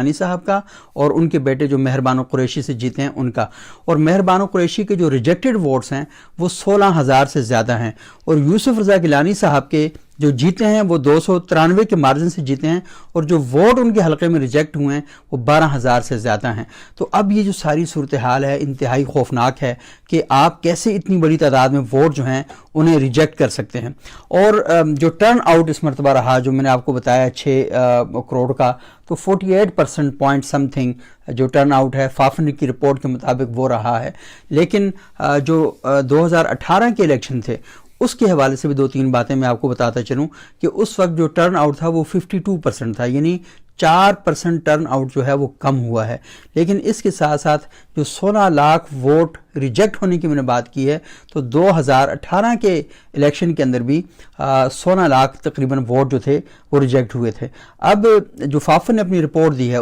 گیلانی صاحب کا اور ان کے بیٹے جو مہر بانو قریشی سے جیتے ہیں ان کا. اور مہر بانو قریشی کے جو ریجیکٹڈ ووٹس ہیں وہ 16,000 سے زیادہ ہیں, اور یوسف رضا گیلانی صاحب کے جو جیتے ہیں وہ 293 کے مارجن سے جیتے ہیں, اور جو ووٹ ان کے حلقے میں ریجیکٹ ہوئے ہیں وہ 12,000 سے زیادہ ہیں. تو اب یہ جو ساری صورتحال ہے انتہائی خوفناک ہے کہ آپ کیسے اتنی بڑی تعداد میں ووٹ جو ہیں انہیں ریجیکٹ کر سکتے ہیں. اور جو ٹرن آؤٹ اس مرتبہ رہا جو میں نے آپ کو بتایا 6 کروڑ کا, تو 48% پوائنٹ سم تھنگ جو ٹرن آؤٹ ہے فافن کی رپورٹ کے مطابق وہ رہا ہے. لیکن جو 2018 کے الیکشن تھے اس کے حوالے سے بھی 2-3 باتیں میں آپ کو بتاتا چلوں کہ اس وقت جو ٹرن آؤٹ تھا وہ 52% تھا, یعنی 4% ٹرن آؤٹ جو ہے وہ کم ہوا ہے. لیکن اس کے ساتھ ساتھ جو 16 لاکھ ووٹ ریجیکٹ ہونے کی میں نے بات کی ہے, تو 2018 کے الیکشن کے اندر بھی 16 لاکھ تقریباً ووٹ جو تھے وہ ریجیکٹ ہوئے تھے. اب جو فافن نے اپنی رپورٹ دی ہے